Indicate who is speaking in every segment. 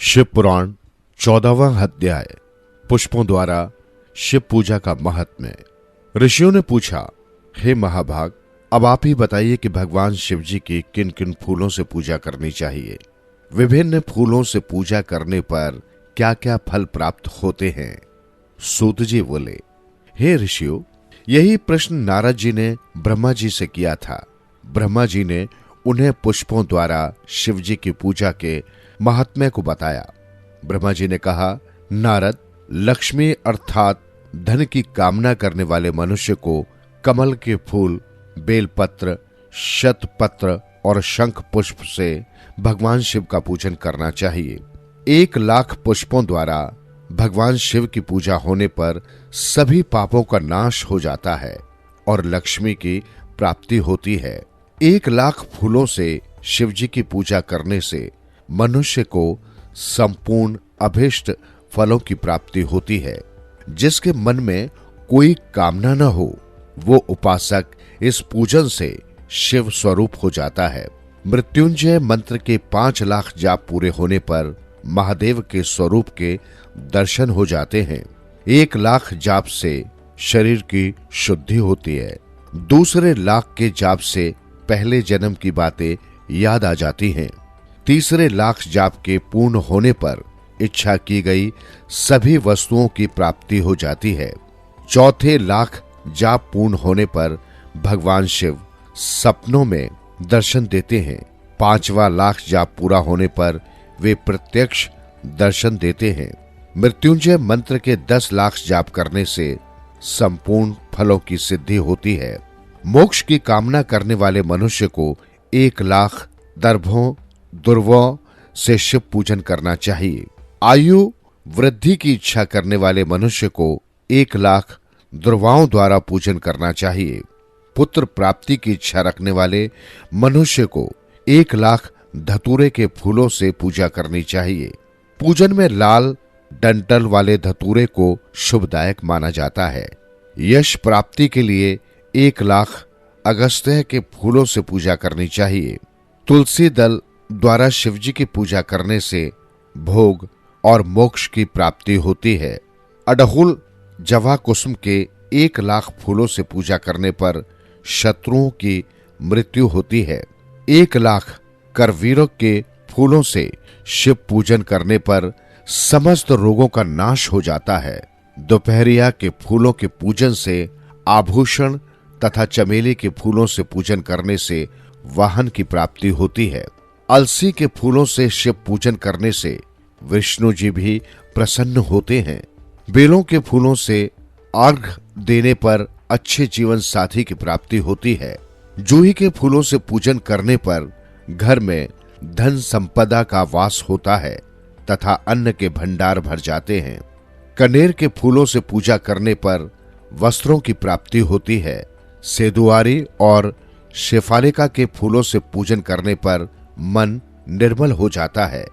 Speaker 1: शिव पुराण 14वां अध्याय पुष्पों द्वारा शिव पूजा का महात्म्य। ऋषियों ने पूछा, हे महाभाग, अब आप ही बताइए कि भगवान शिव जी की किन किन फूलों से पूजा करनी चाहिए। विभिन्न फूलों से पूजा करने पर क्या क्या फल प्राप्त होते हैं। सूत जी बोले, हे ऋषियों, यही प्रश्न नारद जी ने ब्रह्मा जी से किया था। ब्रह्मा जी ने उन्हें पुष्पों द्वारा शिव जी की पूजा के महात्म्य को बताया। ब्रह्मा जी ने कहा, नारद, लक्ष्मी अर्थात धन की कामना करने वाले मनुष्य को कमल के फूल, बेलपत्र, शतपत्र और शंख पुष्प से भगवान शिव का पूजन करना चाहिए। 1,00,000 पुष्पों द्वारा भगवान शिव की पूजा होने पर सभी पापों का नाश हो जाता है और लक्ष्मी की प्राप्ति होती है। 1,00,000 फूलों से शिव जी की पूजा करने से मनुष्य को संपूर्ण अभीष्ट फलों की प्राप्ति होती है। जिसके मन में कोई कामना न हो, वो उपासक इस पूजन से शिव स्वरूप हो जाता है। मृत्युंजय मंत्र के 5,00,000 जाप पूरे होने पर महादेव के स्वरूप के दर्शन हो जाते हैं। 1,00,000 जाप से शरीर की शुद्धि होती है। दूसरे 1,00,000 के जाप से पहले जन्म की बातें याद आ जाती हैं। तीसरे 1,00,000 जाप के पूर्ण होने पर इच्छा की गई सभी वस्तुओं की प्राप्ति हो जाती है। चौथे 1,00,000 जाप पूर्ण होने पर भगवान शिव सपनों में दर्शन देते हैं। 5वां 1,00,000 जाप पूरा होने पर वे प्रत्यक्ष दर्शन देते हैं। मृत्युंजय मंत्र के 10,00,000 जाप करने से संपूर्ण फलों की सिद्धि होती है। मोक्ष की कामना करने वाले मनुष्य को 1,00,000 दर्भों दुर्वों से शिव पूजन करना चाहिए। आयु वृद्धि की इच्छा करने वाले मनुष्य को 1,00,000 दुर्वाओं द्वारा पूजन करना चाहिए। पुत्र प्राप्ति की इच्छा रखने वाले मनुष्य को 1,00,000 धतूरे के फूलों से पूजा करनी चाहिए। पूजन में लाल डंटल वाले धतूरे को शुभदायक माना जाता है। यश प्राप्ति के लिए 1,00,000 अगस्त्य के फूलों से पूजा करनी चाहिए। तुलसी दल द्वारा शिवजी की पूजा करने से भोग और मोक्ष की प्राप्ति होती है। अड़हुल जवा कुसुम के 1,00,000 फूलों से पूजा करने पर शत्रुओं की मृत्यु होती है। 1,00,000 करवीरों के फूलों से शिव पूजन करने पर समस्त रोगों का नाश हो जाता है। दोपहरिया के फूलों के पूजन से आभूषण तथा चमेली के फूलों से पूजन करने से वाहन की प्राप्ति होती है। अलसी के फूलों से शिव पूजन करने से विष्णु जी भी प्रसन्न होते हैं। बेलों के फूलों से अर्घ देने पर अच्छे जीवन साथी की प्राप्ति होती है। जूही के फूलों से पूजन करने पर घर में धन संपदा का वास होता है तथा अन्न के भंडार भर जाते हैं। कनेर के फूलों से पूजा करने पर वस्त्रों की प्राप्ति होती है। सेदुआरी और शेफालिका के फूलों से पूजन करने पर मन निर्मल हो जाता है।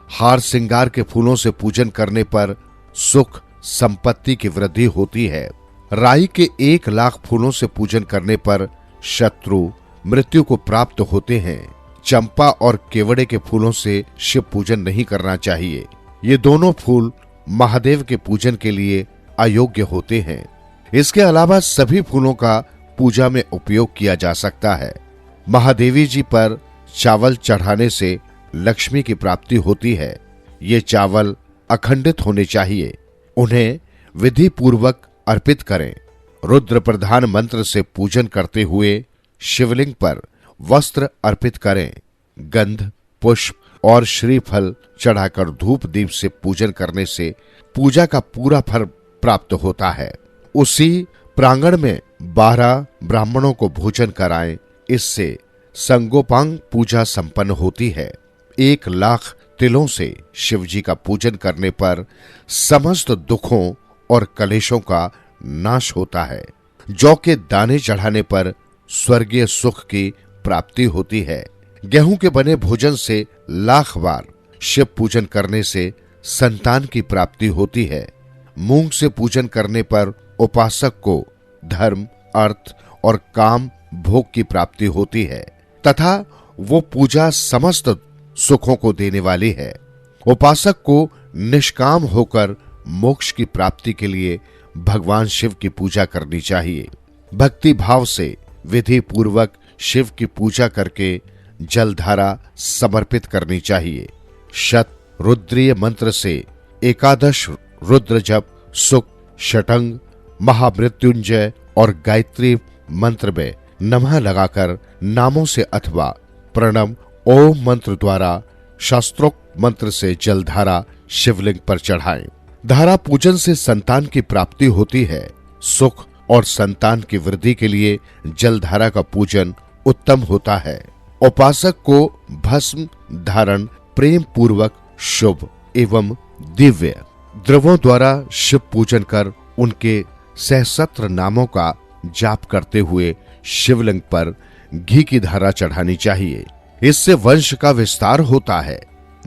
Speaker 1: हार श्रृंगार के फूलों से पूजन करने पर सुख संपत्ति की वृद्धि होती है। राई के 1,00,000 फूलों से पूजन करने पर शत्रु मृत्यु को प्राप्त होते हैं। चंपा और केवड़े के फूलों से शिव पूजन नहीं करना चाहिए। ये दोनों फूल महादेव के पूजन के लिए अयोग्य होते हैं। इसके अलावा सभी फूलों का पूजा में उपयोग किया जा सकता है। महादेवी जी पर चावल चढ़ाने से लक्ष्मी की प्राप्ति होती है। ये चावल अखंडित होने चाहिए। उन्हें विधि पूर्वक अर्पित करें। रुद्र प्रधान मंत्र से पूजन करते हुए शिवलिंग पर वस्त्र अर्पित करें। गंध, पुष्प और श्रीफल चढ़ाकर धूप दीप से पूजन करने से पूजा का पूरा फल प्राप्त होता है। उसी प्रांगण में 12 ब्राह्मणों को भोजन कराएं। इससे संगोपांग पूजा संपन्न होती है। 1,00,000 तिलों से शिवजी का पूजन करने पर समस्त दुखों और कलेशों का नाश होता है। जौ के दाने चढ़ाने पर स्वर्गीय सुख की प्राप्ति होती है। गेहूं के बने भोजन से 1,00,000 बार शिव पूजन करने से संतान की प्राप्ति होती है। मूंग से पूजन करने पर उपासक को धर्म, अर्थ और काम भोग की प्राप्ति होती है तथा वो पूजा समस्त सुखों को देने वाली है। उपासक को निष्काम होकर मोक्ष की प्राप्ति के लिए भगवान शिव की पूजा करनी चाहिए। भक्ति भाव से विधि पूर्वक शिव की पूजा करके जलधारा समर्पित करनी चाहिए। शत रुद्रीय मंत्र से एकादश रुद्र जप, सुख, षटंग, महामृत्युंजय और गायत्री मंत्र में नमः लगाकर नामों से अथवा प्रणम ओम मंत्र द्वारा शास्त्रोक्त मंत्र से जलधारा शिवलिंग पर चढ़ाएं। धारा पूजन से संतान की प्राप्ति होती है। सुख और संतान की वृद्धि के लिए जलधारा का पूजन उत्तम होता है। उपासक को भस्म धारण प्रेम पूर्वक शुभ एवं दिव्य द्रवों द्वारा शिव पूजन कर उनके सहस्त्र नामों का जाप करते हुए शिवलिंग पर घी की धारा चढ़ानी चाहिए। इससे वंश का विस्तार होता है।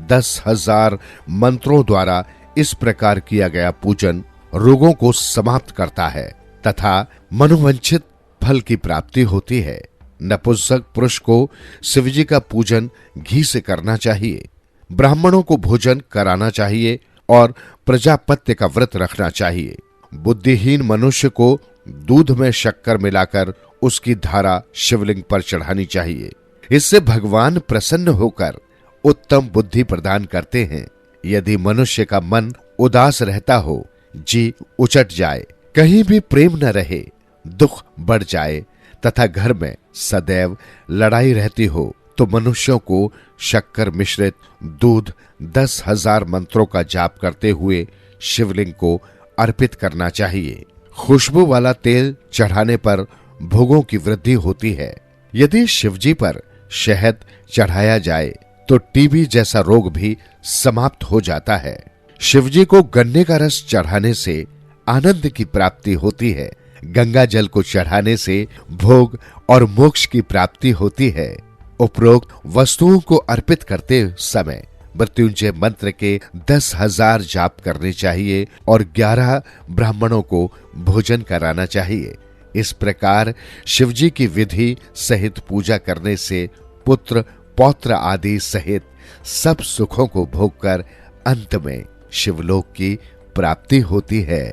Speaker 1: 10,000 मंत्रों द्वारा इस प्रकार किया गया पूजन रोगों को समाप्त करता है तथा मनोवांछित फल की प्राप्ति होती है। नपुंसक पुरुष को शिवजी का पूजन घी से करना चाहिए। ब्राह्मणों को भोजन कराना चाहिए और प्रजापत्य का व्रत रखना चाहिए। बुद्धिहीन मनुष्य को दूध में शक्कर मिलाकर उसकी धारा शिवलिंग पर चढ़ानी चाहिए। इससे भगवान प्रसन्न होकर उत्तम बुद्धि प्रदान करते हैं। यदि मनुष्य का मन उदास रहता हो, जी उचट जाए, कहीं भी प्रेम न रहे, दुख बढ़ जाए तथा घर में सदैव लड़ाई रहती हो, तो मनुष्यों को शक्कर मिश्रित दूध 10,000 मंत्रों का जाप करते हुए शिवलिंग को अर्पित करना चाहिए। खुशबू वाला तेल चढ़ाने पर भोगों की वृद्धि होती है। यदि शिवजी पर शहद चढ़ाया जाए तो टीबी जैसा रोग भी समाप्त हो जाता है। शिवजी को गन्ने का रस चढ़ाने से आनंद की प्राप्ति होती है। गंगा जल को चढ़ाने से भोग और मोक्ष की प्राप्ति होती है। उपरोक्त वस्तुओं को अर्पित करते समय मृत्युंजय मंत्र के 10,000 जाप करने चाहिए और 11 ब्राह्मणों को भोजन कराना चाहिए। इस प्रकार शिवजी की विधि सहित पूजा करने से पुत्र पौत्र आदि सहित सब सुखों को भोगकर अंत में शिवलोक की प्राप्ति होती है।